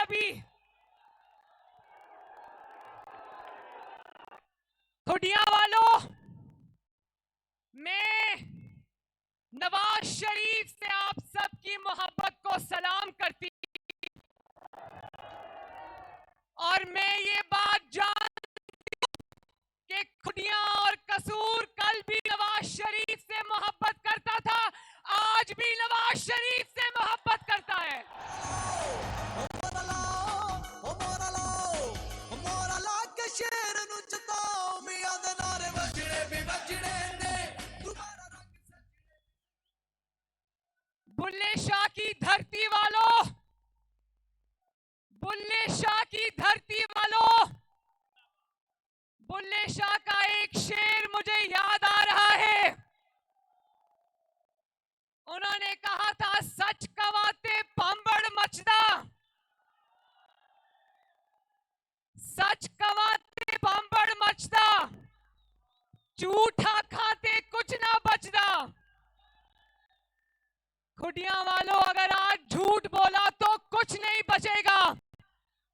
भी। खुडिया वालों, मैं नवाज शरीफ से आप सबकी मोहब्बत को सलाम करती और मैं ये बात जानती हूं कि खुडिया और कसूर कल भी नवाज शरीफ से मोहब्बत करता था, आज भी नवाज शरीफ से मोहब्बत करता है। बुल्ले शाह की धरती वालों, बुल्ले शाह की धरती वालों, बुल्ले शाह का एक शेर मुझे याद आ रहा है। उन्होंने कहा था, सच कवाते पांबड़ मचदा, सच कवाते पांबड़ मचदा, झूठा खाते कुछ ना बचदा। खुडिया वालों, अगर आज झूठ बोला तो कुछ नहीं बचेगा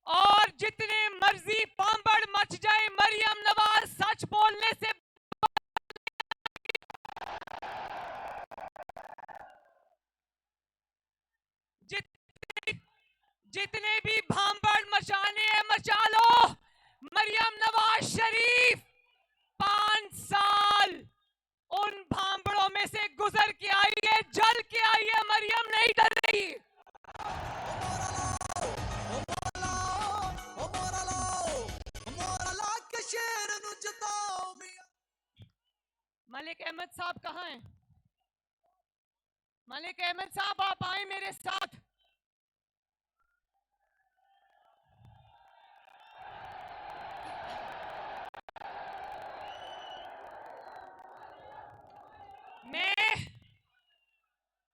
और जितने मर्जी पांबड़ मच जाए, मरियम नवाज सच बोलने से जितने भी भांबड़ मचाने हैं मचा लो। मरियम नवाज शरीफ 5 साल उन भांबड़ों में से गुजर के आई है, जल के आई है। मरियम नहीं डर रही। मलिक अहमद साहब कहाँ हैं? मलिक अहमद साहब, आप आए मेरे साथ।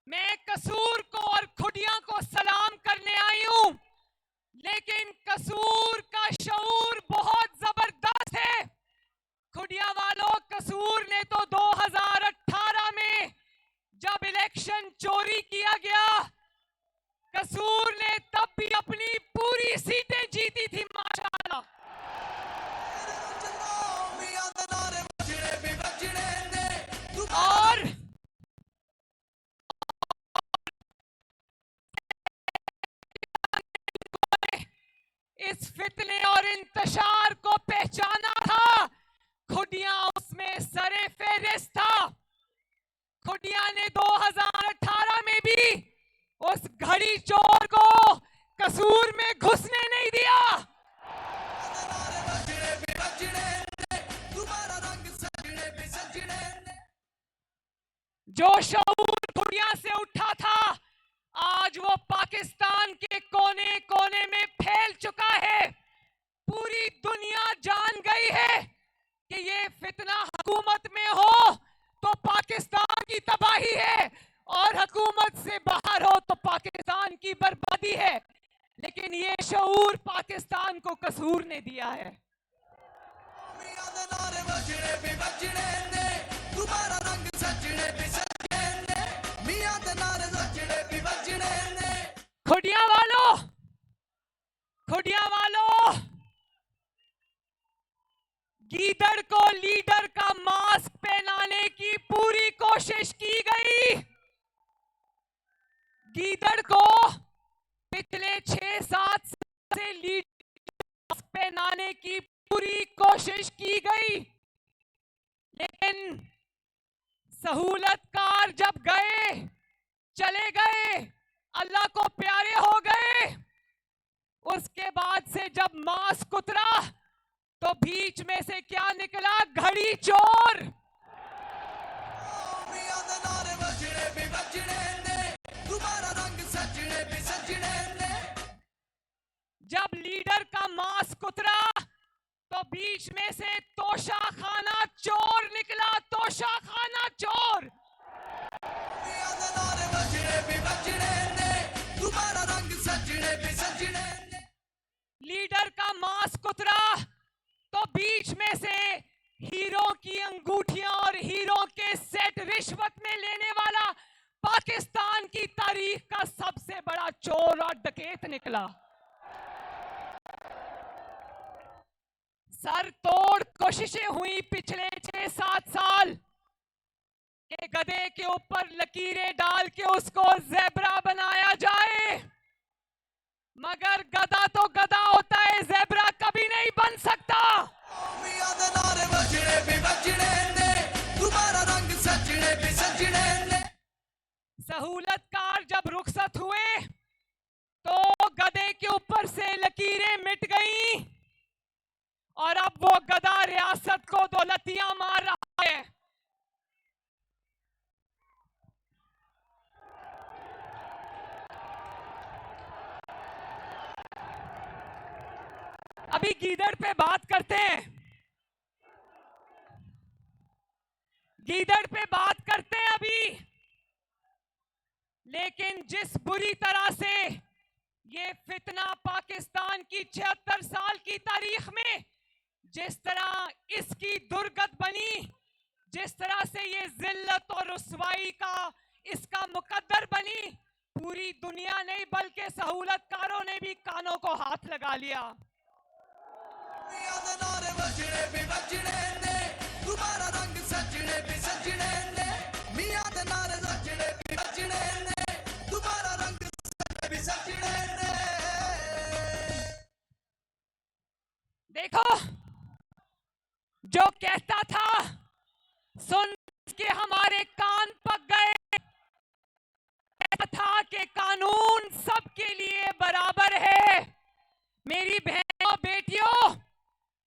मैं कसूर को और खुडिया को सलाम करने आई हूं, लेकिन कसूर का शऊर बहुत जबरदस्त है। खुडिया वालों, कसूर ने तो 2018 में जब इलेक्शन चोरी किया गया, कसूर ने तब भी अपनी पूरी सीटें जीती थी माशाल्लाह। और इस फितने और इंतशार को पहचाना था। खुडिया उसमें सरे फेहरिस्त था। खुडिया ने 2018 में भी उस घड़ी चोर को कसूर में घुसने नहीं दिया। जो शऊर खुडिया से उठा था, आज वो पाकिस्तान के कोने कोने में फैल चुका है। पूरी दुनिया जान गई है कि ये फितना हुकूमत में हो तो पाकिस्तान की तबाही है और हुकूमत से बाहर हो तो पाकिस्तान की बर्बादी है। लेकिन ये शऊर पाकिस्तान को कसूर ने दिया है। खुडिया वालों, खुडिया वालों, गीदड़ को लीडर का मास्क पहनाने की पूरी कोशिश की गई। गीदड़ को पिछले 6-7 साल से लीडर मास्क पहनाने की पूरी कोशिश की गई, लेकिन सहूलतकार जब गए, चले गए, अल्लाह को प्यारे हो गए, उसके बाद से जब मास्क उतरा तो बीच में से क्या निकला? घड़ी चोर। जब लीडर का मास्क उतरा तो बीच में से तोशाखाना चोर निकला। तोशाखाना चोर। लीडर का मास्क उतरा तो बीच में से हीरो की अंगूठियां और हीरो के सेट रिश्वत में लेने वाला पाकिस्तान की तारीख का सबसे बड़ा चोर और डकैत निकला। सर तोड़ कोशिशें हुई पिछले 6-7 साल के गधे के ऊपर लकीरें डाल के उसको ज़ेब्रा बनाया जाए, मगर गधा तो गधा होता है, ज़ेब्रा कभी नहीं बन सकता। सहूलतकार जब रुखसत हुए तो गधे के ऊपर से लकीरें मिट गईं और अब वो गधा रियासत को दौलतियां मार रहा है। अभी गीदड़ पे बात करते हैं, गीदड़ पे बात करते हैं अभी। लेकिन जिस बुरी तरह से ये फितना पाकिस्तान की 76 साल की तारीख में जिस तरह इसकी दुर्गत बनी, जिस तरह से ये जिल्लत और रुसवाई का इसका मुकद्दर बनी, पूरी दुनिया नहीं बल्कि सहूलतकारों ने भी कानों को हाथ लगा लिया। देखो, जो कहता था सुन के हमारे कान पक गए, कहता था कि कानून सबके लिए बराबर है। मेरी बहनों, बेटियों,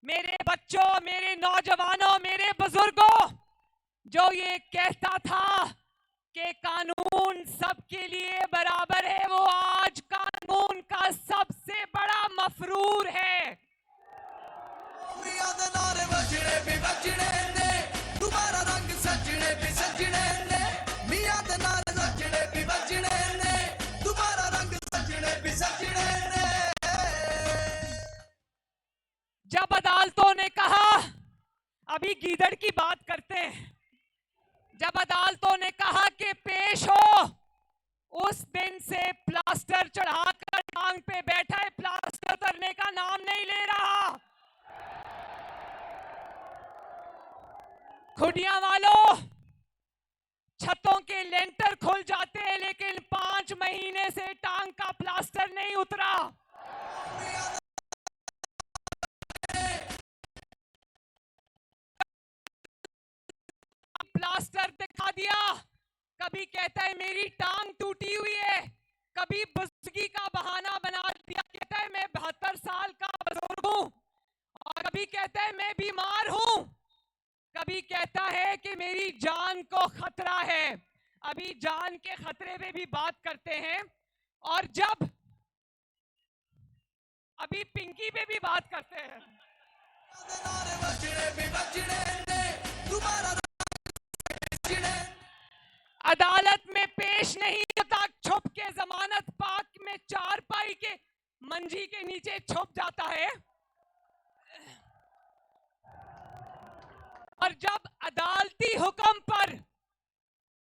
मेरे बच्चों, मेरे नौजवानों, मेरे बुजुर्गों, जो ये कहता था कि कानून सबके लिए बराबर है, वो आज कानून का सबसे बड़ा मफरूर है। जब अदालतों ने कहा, अभी गीदड़ की बात करते हैं, जब अदालतों ने कहा कि पेश हो, उस दिन से प्लास्टर चढ़ाकर टांग पे बैठा है, प्लास्टर उतरने का नाम नहीं ले रहा। खुडिया वालों, छतों के लेंटर खुल जाते हैं लेकिन 5 महीने से टांग का प्लास्टर नहीं उतरा। प्लास्टर दिखा दिया, कभी कहता है मेरी टांग टूटी हुई है, कभी बुजुर्गी का बहाना बना दिया, कहता है मैं 72 साल का बुजुर्ग हूं, और कभी कहता है मैं बीमार हूं, कभी कहता है कि मेरी जान को खतरा है। अभी जान के खतरे पे भी बात करते हैं, और जब अभी पिंकी पे भी बात करते हैं। अदालत में पेश नहीं होता, छुप के जमानत पाक में चारपाई के मंजी के नीचे छुप जाता है। और जब अदालती हुक्म पर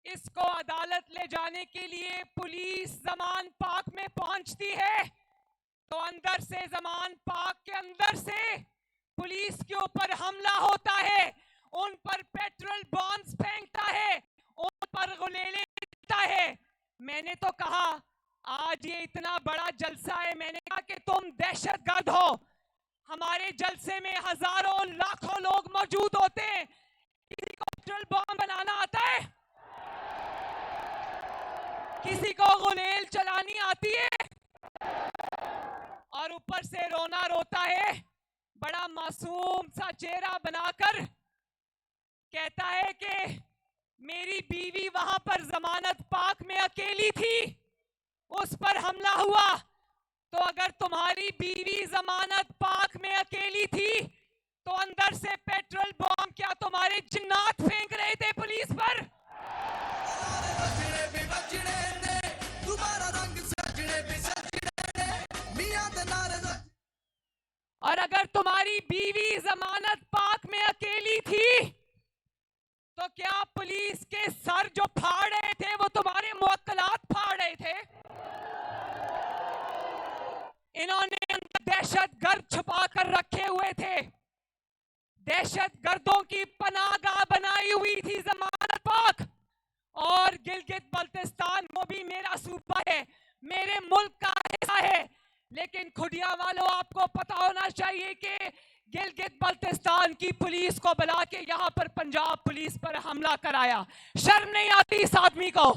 इसको अदालत ले जाने के लिए पुलिस जमान पाक में पहुंचती है, तो अंदर से जमान पाक के अंदर से पुलिस के ऊपर हमला होता है, उन पर पेट्रोल बॉम्ब्स फेंकता है, उन पर गुलेले देता है। मैंने तो कहा आज ये इतना बड़ा जलसा है, मैंने कहा कि तुम दहशतगर्द हो। हमारे जलसे में हजारों लाखों लोग मौजूद होते हैं, किसी को पेट्रोल बॉम्ब बनाना आता है? किसी को गुलेल चलानी आती है? और ऊपर से रोना रोता है, बड़ा मासूम सा चेहरा बनाकर कहता है कि मेरी बीवी वहां पर जमानत पाक में अकेली थी, उस पर हमला हुआ। तो अगर तुम्हारी बीवी जमानत पाक में अकेली थी तो अंदर से पेट्रोल बॉम्ब क्या तुम्हारे जिन्नात फेंक रहे थे पुलिस पर? और अगर तुम्हारी बीवी जमानत पाक में अकेली थी तो क्या पुलिस के सर जो फाड़ रहे थे वो तुम्हारे मुवक्किलात फाड़ रहे थे? इन्होंने दहशतगर्द छुपा कर रखे हुए थे। दहशतगर्दों की पनाहगाह बनाई हुई थी जमानत पाक। और गिलगित बल्तिस्तान वो भी मेरा सूबा है, मेरे मुल्क का हिस्सा है। लेकिन खुडिया वालों, आपको पता होना चाहिए कि गिलगित बल्तिस्तान की पुलिस को बुला के यहाँ पर पंजाब पुलिस पर हमला कराया। शर्म नहीं आती इस आदमी को?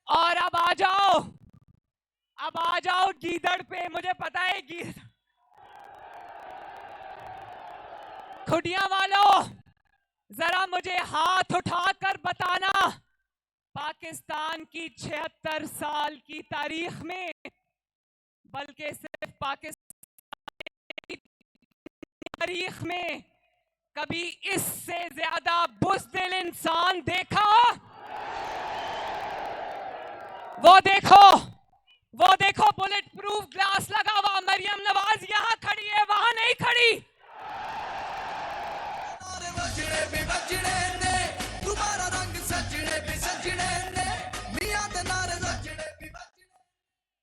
और अब आ जाओ गीदड़ पे। मुझे पता है खुडिया वालों, जरा मुझे हाथ उठाकर बताना, पाकिस्तान की 76 साल की तारीख में, बल्कि सिर्फ पाकिस्तान की तारीख में, कभी इससे ज्यादा बुज़दिल इंसान देखा? वो देखो बुलेट प्रूफ ग्लास लगा हुआ मरियम नवाज यहां खड़ी है, वहां नहीं खड़ी।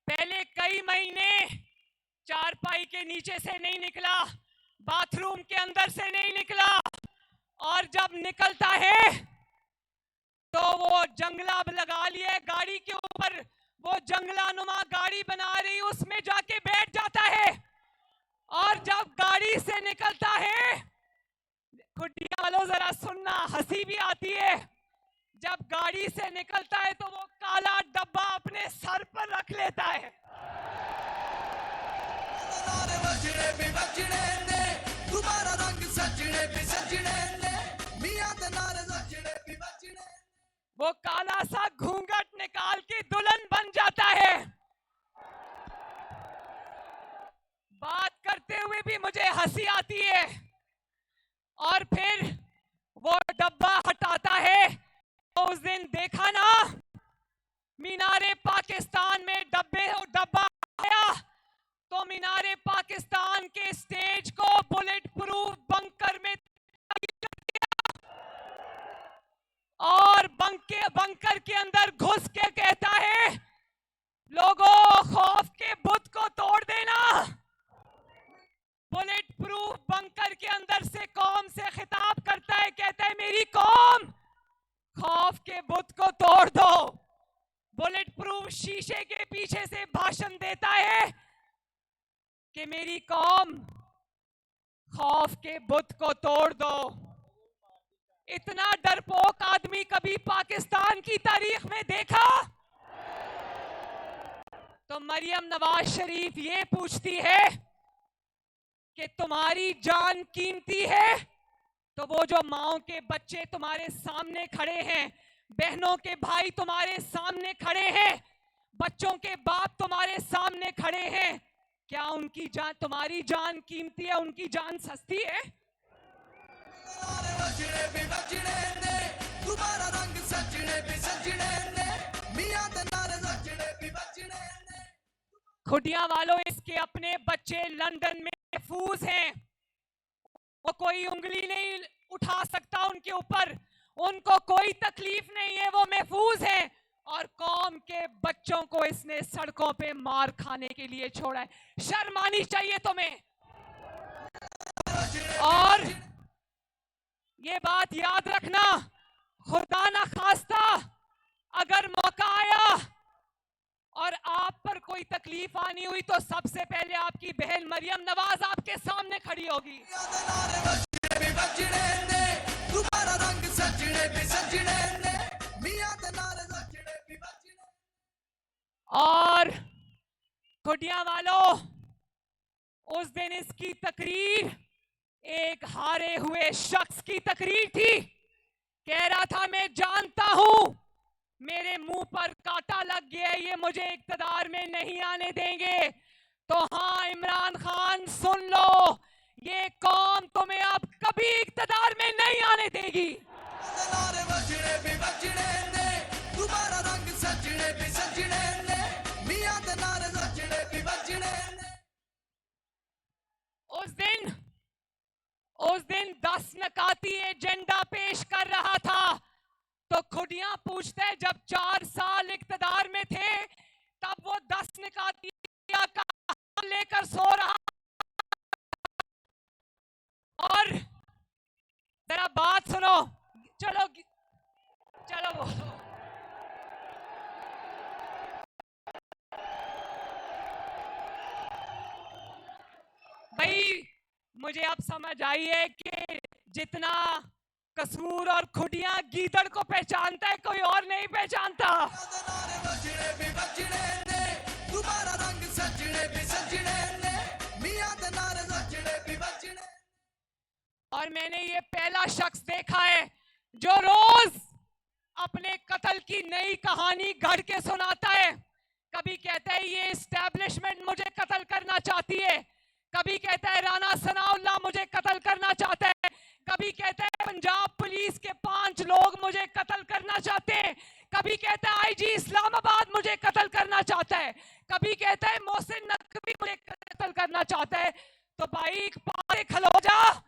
पहले कई महीने चारपाई के नीचे से नहीं निकला, बाथरूम के अंदर से नहीं निकला, और जब निकलता है तो वो जंगला लगा लिए गाड़ी के ऊपर, वो जंगलानुमा गाड़ी बना रही उसमें जाके बैठ जाता है। और जब गाड़ी से निकलता है, खुडिया वालों जरा सुनना, हंसी भी आती है, जब गाड़ी से निकलता है तो वो काला डब्बा अपने सर पर रख लेता है। वो काला सा घूंघट निकाल के दुल्हन बन जाता है। बात करते हुए भी मुझे हंसी आती है। और फिर वो डब्बा हटाता है। तो उस दिन देखा ना, मीनारे पाकिस्तान में डब्बा आया तो मीनारे पाकिस्तान के स्टेज को बुलेट प्रूफ बंकर में और बंकर के अंदर घुस के कहता है, लोगों खौफ के बुत को तोड़ देना। बुलेट प्रूफ बंकर के अंदर से कौम से खिताब करता है, कहता है मेरी कौम, खौफ के बुत को तोड़ दो। बुलेट प्रूफ शीशे के पीछे से भाषण देता है कि मेरी कौम, खौफ के बुत को तोड़ दो। इतना डरपोक आदमी कभी पाकिस्तान की तारीख में देखा? तो मरियम नवाज शरीफ ये पूछती है कि तुम्हारी जान कीमती है, तो वो जो माओ के बच्चे तुम्हारे सामने खड़े हैं, बहनों के भाई तुम्हारे सामने खड़े हैं, बच्चों के बाप तुम्हारे सामने खड़े हैं, क्या उनकी जान, तुम्हारी जान कीमती है, उनकी जान सस्ती है? खुडिया वालों, इसके अपने बच्चे लंदन में महफूज हैं, वो कोई उंगली नहीं उठा सकता उनके ऊपर, उनको कोई तकलीफ नहीं है, वो महफूज हैं। और कौम के बच्चों को इसने सड़कों पे मार खाने के लिए छोड़ा है। शर्म आनी चाहिए तुम्हें। और ये बात याद रखना, खुदा ना खास्ता अगर मौका आया और आप पर कोई तकलीफ आनी हुई तो सबसे पहले आपकी बहन मरियम नवाज आपके सामने खड़ी होगी। और खुडिया वालों, उस दिन इसकी तकरीर एक हारे हुए शख्स की तकरीर थी। कह रहा था मैं जानता हूं मेरे मुंह पर कांटा लग गया, ये मुझे इक्तदार में नहीं आने देंगे। तो हाँ इमरान खान सुन लो, ये कौम तुम्हें अब कभी इक्तदार में नहीं आने देगी। उस दिन 10 नकाती एजेंडा पेश कर रहा था। तो खुडिया पूछते, जब 4 साल इक्तदार में थे वो 10 निकाल दिया कहां लेकर सो रहा। और जरा बात सुनो, चलो चलो भाई, मुझे अब समझ आई है कि जितना कसूर और खुडियां गीदड़ को पहचानता है, कोई और नहीं पहचानता। और मैंने ये पहला शख्स देखा है जो रोज अपने कत्ल की नई कहानी गढ़ के सुनाता है। कभी कहता है ये एस्टैब्लिशमेंट मुझे कत्ल करना चाहती है, कभी कहता है राणा सनाउल्लाह मुझे कत्ल करना चाहता है, कभी कहता है पंजाब पुलिस के 5 लोग मुझे कत्ल करना चाहते हैं, कभी कहता है आईजी इस्लामाबाद मुझे कत्ल करना चाहता है, कभी कहता है मोहसिन नकवी मुझे कत्ल करना चाहता है। तो भाई एक पासे खलो जा।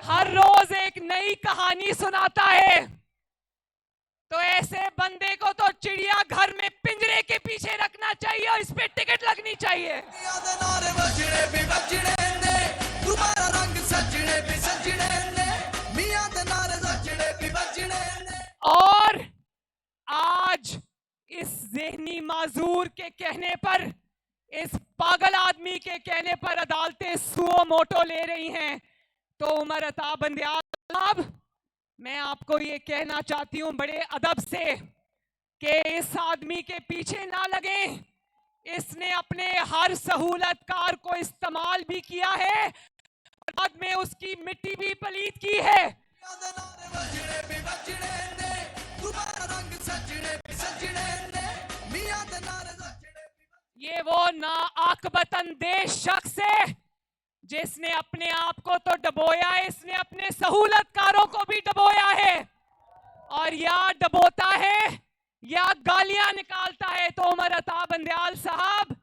हर रोज एक नई कहानी सुनाता है, तो ऐसे बंदे को तो चिड़िया घर में पिंजरे के पीछे रखना चाहिए और इस पे टिकट लगनी चाहिए। और आज इस ज़हनी माजूर के कहने पर, इस पागल आदमी के कहने पर अदालतें सुओ मोटो ले रही हैं। तो उमर अता बंदियाल साहब, मैं आपको ये कहना चाहती हूं बड़े अदब से कि इस आदमी के पीछे ना लगे। इसने अपने हर सहूलतकार को इस्तेमाल भी किया है, बाद में उसकी मिट्टी भी पलीत की है। ये वो नाअक्बतंदेश शख्स है जिसने अपने आप को तो डबोया है, इसने अपने सहूलतकारों को भी डबोया है। और या डबोता है या गालियां निकालता है। तो उमर अता बंदियाल साहब,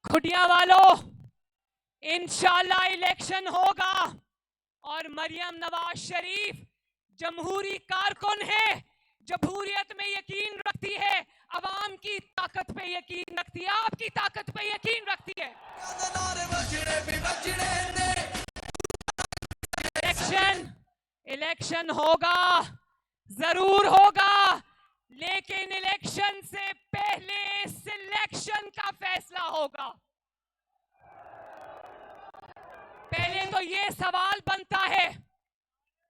खुडिया वालों, इंशाल्लाह इलेक्शन होगा और मरियम नवाज शरीफ जमहूरी कारकुन है, जमहूरियत में यकीन रखती है, अवाम की ताकत पे यकीन रखती है, आपकी ताकत पे यकीन रखती है। इलेक्शन होगा, जरूर होगा, लेकिन इलेक्शन से पहले सिलेक्शन का फैसला होगा। पहले तो ये सवाल बनता है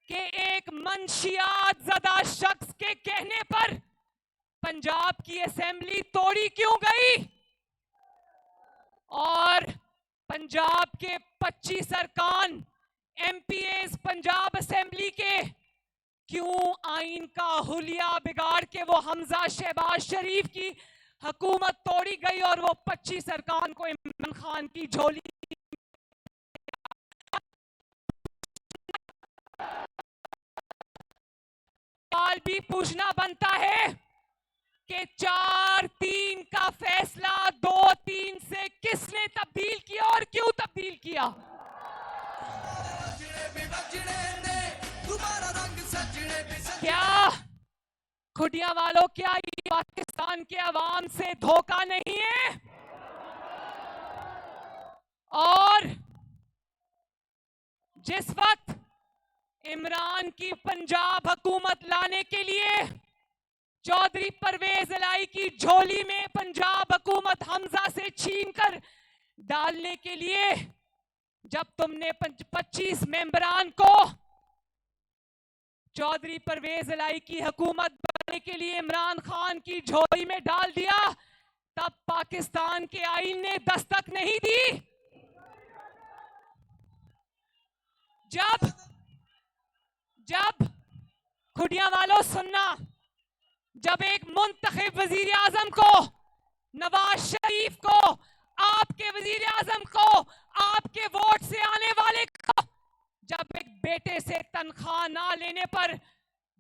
कि एक मंशियात ज़दा शख्स के कहने पर पंजाब की असेंबली तोड़ी क्यों गई और पंजाब के 25 अरकान एमपीएस पंजाब असेंबली के क्यों आइन का हुलिया बिगाड़ के वो हमजा शहबाज शरीफ की हुकूमत तोड़ी गई और वो 25 अरकान को इमरान खान की झोली भी पूछना बनता है कि 4-3 का फैसला 2-3 से किसने तब्दील किया और क्यों तब्दील किया। क्या खुडिया वालों, क्या ये पाकिस्तान के अवाम से धोखा नहीं है? और जिस वक्त इमरान की पंजाब हुकूमत लाने के लिए चौधरी परवेज इलाही की झोली में पंजाब हुकूमत हमजा से छीनकर डालने के लिए जब तुमने 25 मेंबरान को चौधरी परवेज इलाही की हुकूमत बनाने के लिए इमरान खान की झोली में डाल दिया, तब पाकिस्तान के आईन ने दस्तक नहीं दी। जब खुडिया वालों सुनना, जब एक मुंतखब वजीर आजम को, नवाज शरीफ को, आपके वजीर आजम को, आपके वोट से आने वाले को, जब एक बेटे से तनख्वाह ना लेने पर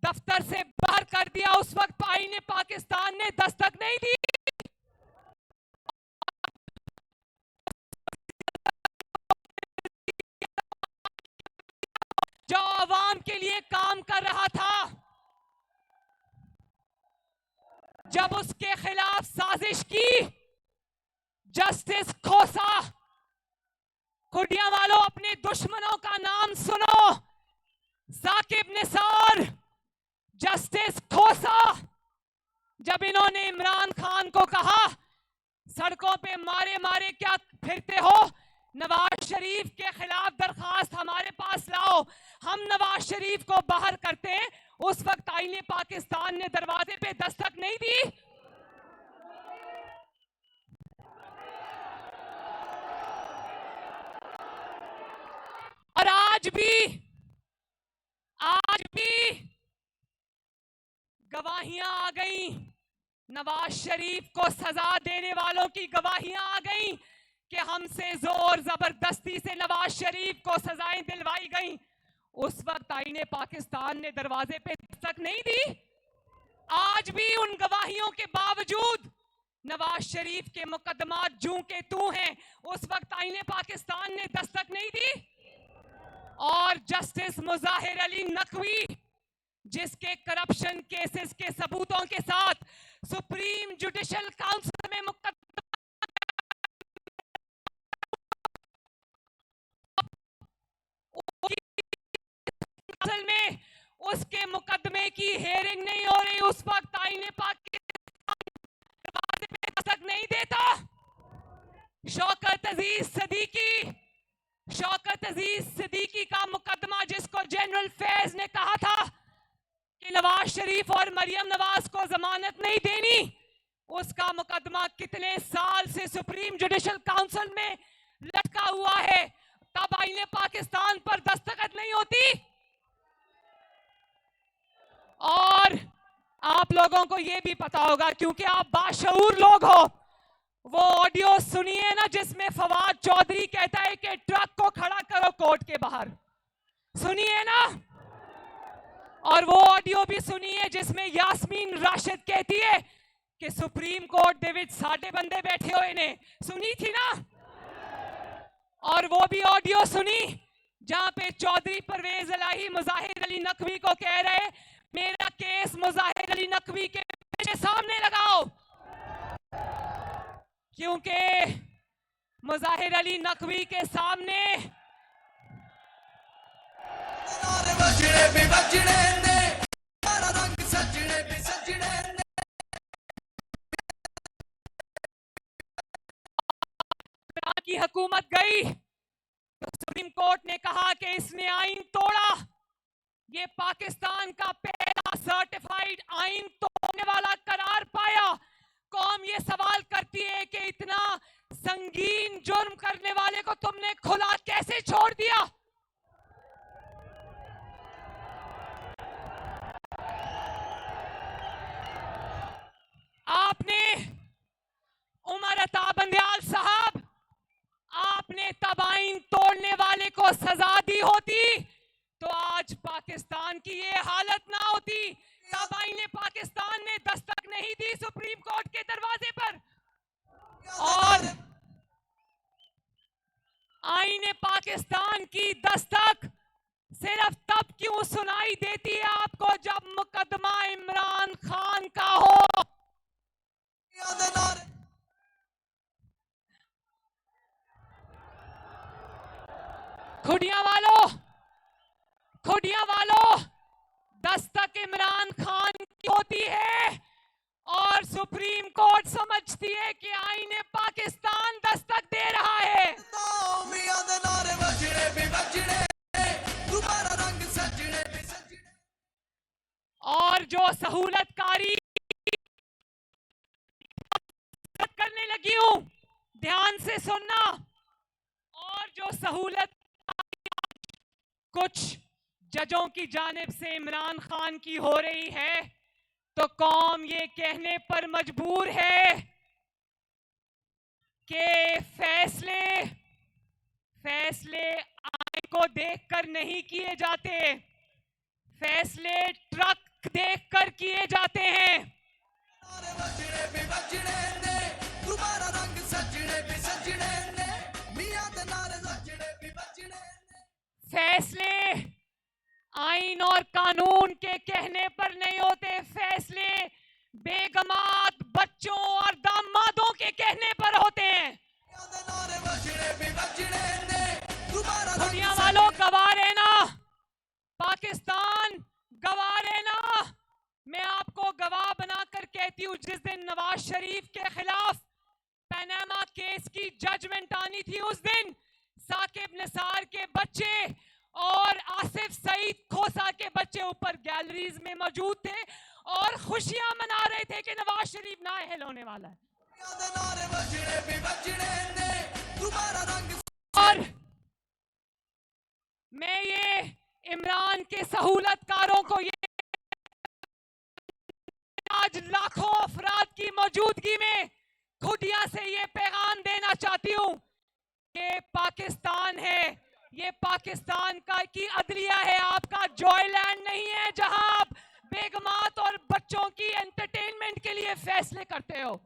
दफ्तर से बाहर कर दिया, उस वक्त आईने पाकिस्तान ने दस्तक नहीं दी। जो आवाम के लिए काम कर रहा था, जब उसके खिलाफ साजिश की जस्टिस खोसा। खुडिया वालों, अपने दुश्मनों का नाम सुनो। साकिब निसार, जस्टिस खोसा। जब इन्होंने इमरान खान को कहा सड़कों पे मारे मारे क्या फिरते हो, नवाज शरीफ के खिलाफ दरखास्त हमारे पास लाओ, हम नवाज शरीफ को बाहर करते हैं, उस वक्त आईने पाकिस्तान ने दरवाजे पे दस्तक नहीं दी। और आज भी गवाहियां आ गई, नवाज शरीफ को सजा देने वालों की गवाहियां आ गई कि हमसे जोर जबरदस्ती से नवाज शरीफ को सजाएं दिलवाई गई। उस वक्त आईने पाकिस्तान ने दरवाजे पे दस्तक नहीं दी। आज भी उन गवाहियों के बावजूद नवाज शरीफ के मुकदमात जूं के तू हैं, उस वक्त आईने पाकिस्तान ने दस्तक नहीं दी। और जस्टिस मुजाहिर अली नकवी, जिसके करप्शन केसेस के सबूतों के साथ सुप्रीम जुडिशल काउंसिल में मुकदमा में उसके मुकदमे की हेयरिंग नहीं हो रही, उस वक्त आईने पाकिस्तान पे दस्तक नहीं देता। शौकत अजीज सिद्दीकी का मुकदमा, जिसको जनरल फैज ने कहा था कि नवाज शरीफ और मरियम नवाज को जमानत नहीं देनी, उसका मुकदमा कितने साल से सुप्रीम जुडिशल काउंसिल में लटका हुआ है, तब आईने पाकिस्तान पर दस्तखत नहीं होती। और आप लोगों को यह भी पता होगा, क्योंकि आप बाशऊर लोग हो, वो ऑडियो सुनिए ना जिसमें फवाद चौधरी कहता है कि ट्रक को खड़ा करो कोर्ट के बाहर, सुनिए ना। और वो ऑडियो भी सुनिए जिसमें यास्मीन राशिद कहती है कि सुप्रीम कोर्ट दे विच साडे बंदे बैठे हुए ने, सुनी थी ना। और वो भी ऑडियो सुनी जहां पे चौधरी परवेज इलाही मुजाहिर अली नकवी को कह रहे मेरा केस मुजाहिर अली नकवी के सामने लगाओ, क्योंकि मुजाहिर अली नकवी के सामने की हुकूमत गई तो सुप्रीम कोर्ट ने कहा कि इसने आईन तोड़ा। ये पाकिस्तान का पहला सर्टिफाइड आईन तोड़ने वाला करार पाया। कौम ये सवाल करती है कि इतना संगीन जुर्म करने वाले को तुमने खुला कैसे छोड़ दिया। आपने उमर अता बंदयाल साहब, आपने तब आईन तोड़ने वाले को सजा दी होती तो आज पाकिस्तान की ये हालत ना होती। तब आईने पाकिस्तान ने दस्तक नहीं दी सुप्रीम कोर्ट के दरवाजे पर। और आईने पाकिस्तान की दस्तक सिर्फ तब क्यों सुनाई देती है आपको जब मुकदमा इमरान खान का हो। खुडिया वालों, दस्तक इमरान खान की होती है और सुप्रीम कोर्ट समझती है कि आईने पाकिस्तान दस्तक दे रहा है। और जो सहूलतकारी करने लगी हूं, ध्यान से सुनना, और जो सहूलत कुछ जजों की जानिब से इमरान खान की हो रही है, तो कौम ये कहने पर मजबूर है कि फैसले आईन को देखकर नहीं किए जाते, फैसले ट्रक देखकर किए जाते हैं। फैसले आइन और कानून के कहने पर नहीं होते फैसले, बेगमात बच्चों और दामादों के कहने पर होते हैं। दुनिया वालों गवाह रहना, पाकिस्तान गवाह रहना। मैं आपको गवाह बनाकर कहती हूं, जिस दिन नवाज शरीफ के खिलाफ पनामा केस की जजमेंट आनी थी, उस दिन साकिब निसार के बच्चे और आसिफ सईद खोसा के बच्चे ऊपर गैलरीज में मौजूद थे और खुशियां मना रहे थे कि नवाज शरीफ नाअहल होने वाला है। और मैं ये इमरान के सहूलतकारों को ये आज लाखों अफराद की मौजूदगी में खुदिया से ये पैगाम देना चाहती हूं कि पाकिस्तान है, ये पाकिस्तान का की अदलिया है, आपका जॉयलैंड नहीं है जहां आप बेगमात और बच्चों की एंटरटेनमेंट के लिए फैसले करते हो।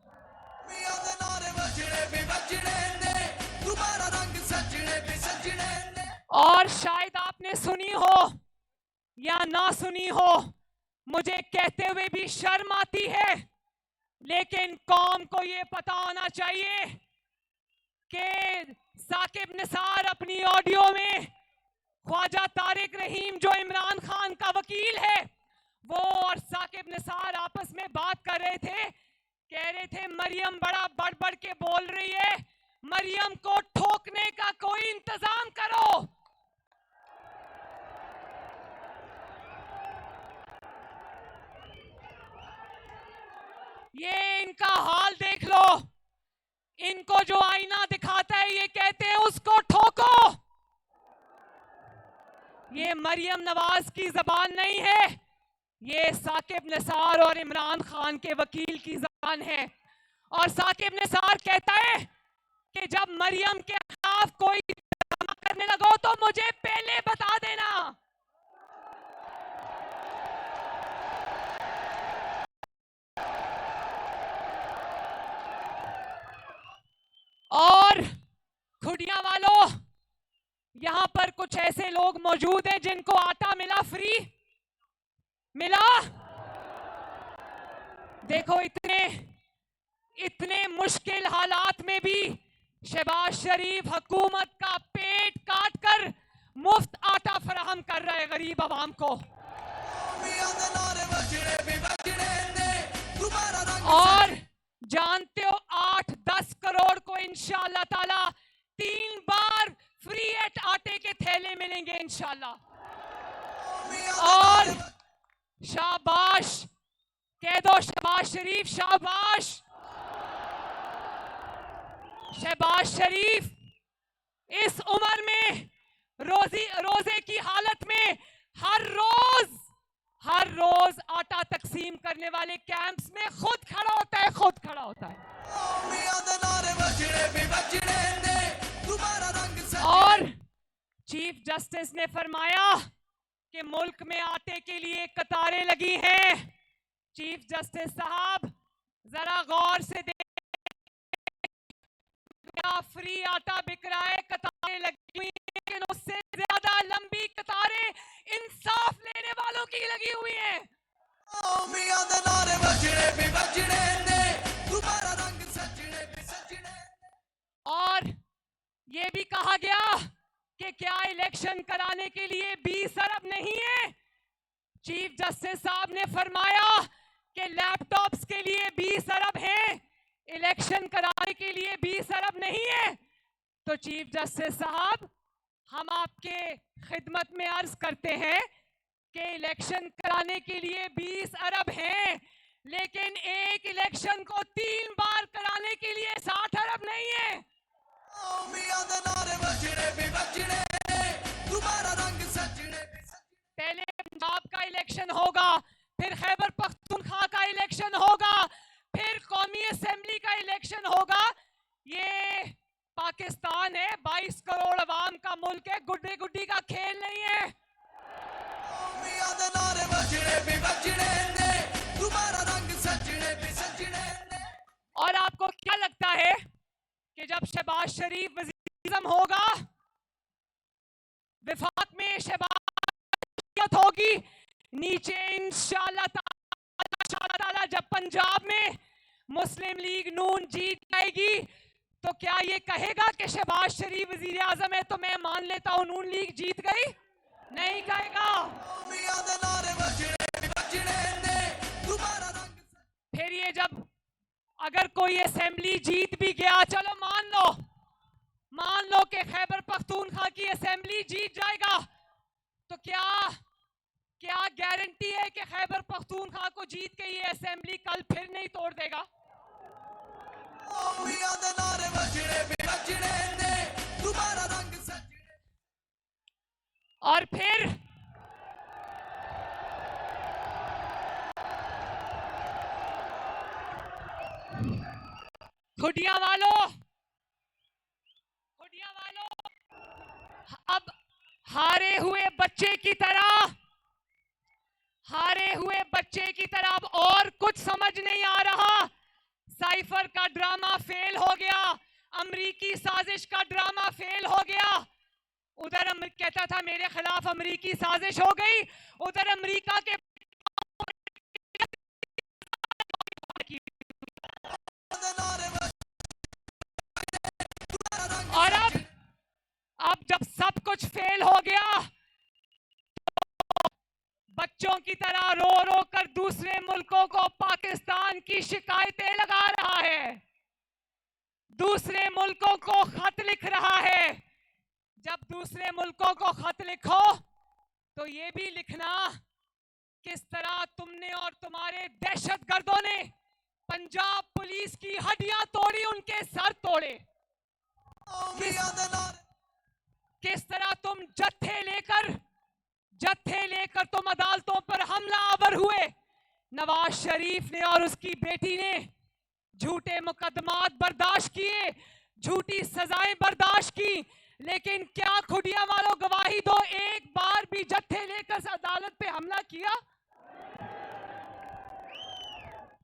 और शायद आपने सुनी हो या ना सुनी हो, मुझे कहते हुए भी शर्म आती है, लेकिन कौम को ये पता होना चाहिए कि साकिब निसार अपनी ऑडियो में ख्वाजा तारिक रहीम जो इमरान खान का वकील है, वो और साकिब निसार आपस में बात कर रहे थे, कह रहे थे मरियम बड़ा बढ़ बढ़ के बोल रही है, मरियम को ठोकने का कोई इंतजाम करो। ये इनका हाल देख लो, इनको जो आईना दिखाता है ये कहते हैं उसको ठोको। ये मरियम नवाज की जबान नहीं है, ये साकिब निसार और इमरान खान के वकील की जबान है। और साकिब निसार कहता है कि जब मरियम के खिलाफ कोई ड्रामा करने लगो तो मुझे पहले बता देना। और खुडिया वालों, यहां पर कुछ ऐसे लोग मौजूद हैं जिनको आटा मिला, फ्री मिला। देखो इतने मुश्किल हालात में भी शहबाज शरीफ हुकूमत का पेट काट कर मुफ्त आटा फराहम कर रहा है गरीब आवाम को। और जानते हो 8-10 करोड़ को इंशाअल्लाह ताला 3 बार फ्री आटे के थैले मिलेंगे इंशाअल्लाह। और शाबाश कह दो, शहबाज शरीफ शाबाश। शहबाज शरीफ इस उम्र में रोजे की हालत में हर रोज आटा तकसीम करने वाले कैंप्स में खुद खड़ा होता है। और चीफ जस्टिस ने फरमाया कि मुल्क में आटे के लिए कतारें लगी हैं। चीफ जस्टिस साहब जरा गौर से फ्री आटा बिक रहा है, कतारें लगी हुई हैं, लेकिन उससे ज्यादा लंबी कतारें इंसाफ लेने वालों की लगी हुई हैं। और ये भी कहा गया कि क्या इलेक्शन कराने के लिए 20 अरब नहीं है। चीफ जस्टिस साहब ने फरमाया कि लैपटॉप्स के लिए 20 अरब हैं, इलेक्शन कराने के लिए 20 अरब नहीं है। तो चीफ जस्टिस साहब, हम आपके खिदमत में अर्ज करते हैं कि इलेक्शन कराने के लिए 20 अरब हैं, लेकिन एक इलेक्शन को 3 बार कराने के लिए 60 अरब नहीं है। पहले पंजाब का इलेक्शन होगा, फिर खैबर पख्तूनख्वा का इलेक्शन होगा, फिर कौमी असेंबली का इलेक्शन होगा। ये पाकिस्तान है, 22 करोड़ अवाम का मुल्क है, गुड्डी गुड्डी का खेल नहीं है। और आपको क्या लगता है कि जब शहबाज शरीफ वज़ीर-ए-आज़म होगा, विफाक में शहबाज होगा, नीचे इंशाअल्लाह ताला जब पंजाब में मुस्लिम लीग नून जीत जाएगी तो क्या ये कहेगा कि शहबाज शरीफ वजीर आजम है तो मैं मान लेता हूं नून लीग जीत गई? नहीं कहेगा। फिर ये जब अगर कोई असेंबली जीत भी गया, चलो मान लो कि खैबर पख्तूनख्वा की असेंबली जीत जाएगा, तो क्या गारंटी है कि खैबर पख्तूनख्वा को जीत के ये असेंबली कल फिर नहीं तोड़ देगा? और फिर खुडिया वालों, अब हारे हुए बच्चे की तरह अब और कुछ समझ नहीं आ रहा। साइफर का ड्रामा फेल हो गया, अमरीकी साजिश का ड्रामा फेल हो गया। उधर कहता था मेरे खिलाफ अमरीकी साजिश हो गई, उधर अमरीका के और अब जब सब कुछ फेल हो गया तो बच्चों की तरह रो रो कर दूसरे मुल्कों को पाकिस्तान की शिकायतें लगा रहा है, दूसरे मुल्कों को खत लिख रहा है। जब दूसरे मुल्कों को खत लिखो तो ये भी लिखना किस तरह तुमने और तुम्हारे दहशतगर्दों ने पंजाब पुलिस की हड्डियां तोड़ी, उनके सर तोड़े। किस तरह तुम जत्थे लेकर तुम अदालतों पर हमला आवर हुए। नवाज शरीफ ने और उसकी बेटी ने झूठे मुकदमात बर्दाश्त किए, झूठी सजाएं बर्दाश्त की, लेकिन क्या खुडिया वालों गवाही दो, एक बार भी जत्थे लेकर अदालत पे हमला किया?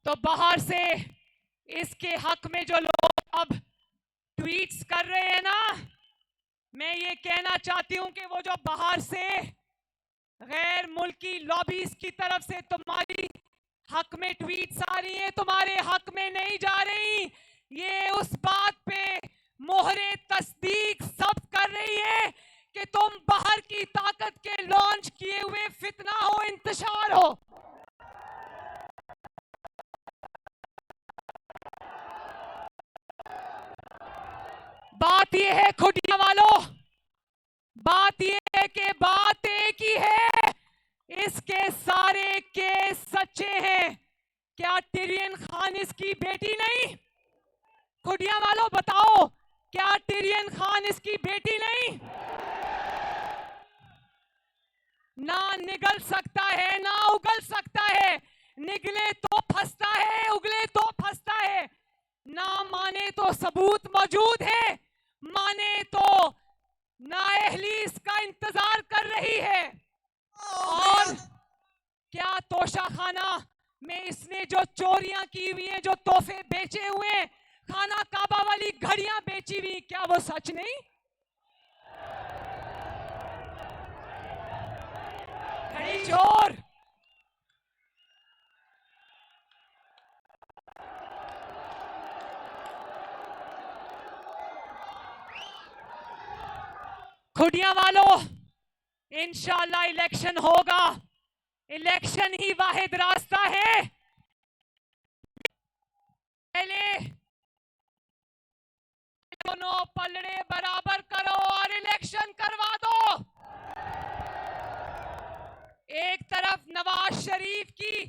तो बाहर से इसके हक में जो लोग अब ट्वीट्स कर रहे हैं ना, मैं ये कहना चाहती हूं कि वो जो बाहर से गैर मुल्की लॉबीज की तरफ से तुम्हारी हक में ट्वीट्स आ रही हैं, तुम्हारे हक में नहीं जा रही। ये उस बात पे मोहरे तस्दीक सब कर रही है कि तुम बाहर की ताकत के लॉन्च किए हुए फितना हो, इंतशार हो। बात यह है खुडिया वालों, बात यह है कि बात एक ही है, इसके सारे केस सच्चे हैं। क्या टिरियन खान इसकी बेटी नहीं? खुडिया वालों बताओ, क्या टिरियन खान इसकी बेटी नहीं? ना निगल सकता है ना उगल सकता है, निगले तो फंसता है, उगले तो फंसता है। ना माने तो सबूत मौजूद है, माने तो नाअहली इसका इंतजार कर रही है। और क्या तोशाखाना में इसने जो चोरियां की हुई हैं, जो तोहफे बेचे हुए, खाना काबा वाली घड़ियां बेची हुई, क्या वो सच नहीं? घड़ी चोर। खुडिया वालों, इंशाअल्लाह इलेक्शन होगा, इलेक्शन ही वाहिद रास्ता है। पहले दोनों पलड़े बराबर करो और इलेक्शन करवा दो। एक तरफ नवाज शरीफ की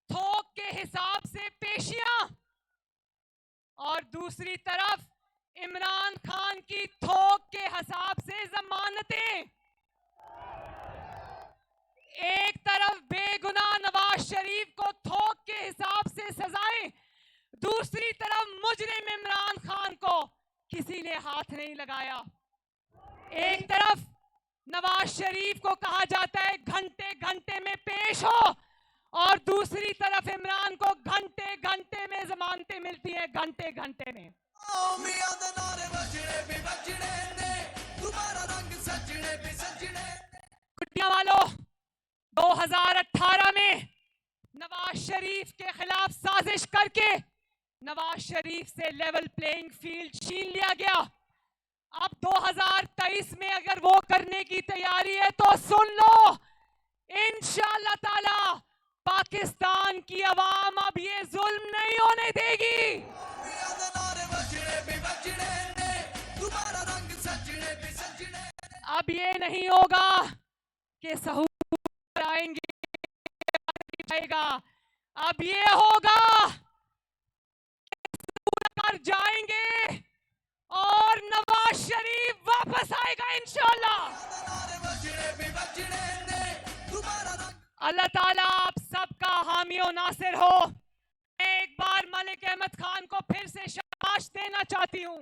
थोक के हिसाब से पेशियां और दूसरी तरफ इमरान खान की थोक के हिसाब से जमानतें। एक तरफ बेगुनाह नवाज शरीफ को थोक के हिसाब से सजाएं, दूसरी तरफ मुजरिम इमरान खान को किसी ने हाथ नहीं लगाया। एक तरफ नवाज शरीफ को कहा जाता है घंटे घंटे में पेश हो, और दूसरी तरफ इमरान को घंटे घंटे में जमानतें मिलती हैं, घंटे घंटे में। खुडिया वालों, 2018 में नवाज शरीफ के खिलाफ साजिश करके नवाज शरीफ से लेवल प्लेइंग फील्ड छीन लिया गया। अब 2023 में अगर वो करने की तैयारी है तो सुन लो, इंशाअल्लाह ताला पाकिस्तान की आवाम अब ये जुल्म नहीं होने देगी। अब ये नहीं होगा कि सहूर आएंगे, अब ये होगा कर जाएंगे और नवाज शरीफ वापस आएगा इंशाअल्लाह। अल्लाह ताला आप सबका हामी और नासिर हो। मैं एक बार मलिक अहमद खान को फिर से शाबाश देना चाहती हूँ।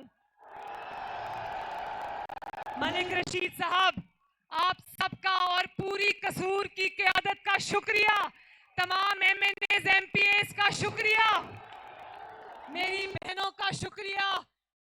मलिक रशीद साहब, आप सबका और पूरी कसूर की क़यादत का शुक्रिया, तमाम MNAs MPAs का शुक्रिया, मेरी बहनों का शुक्रिया।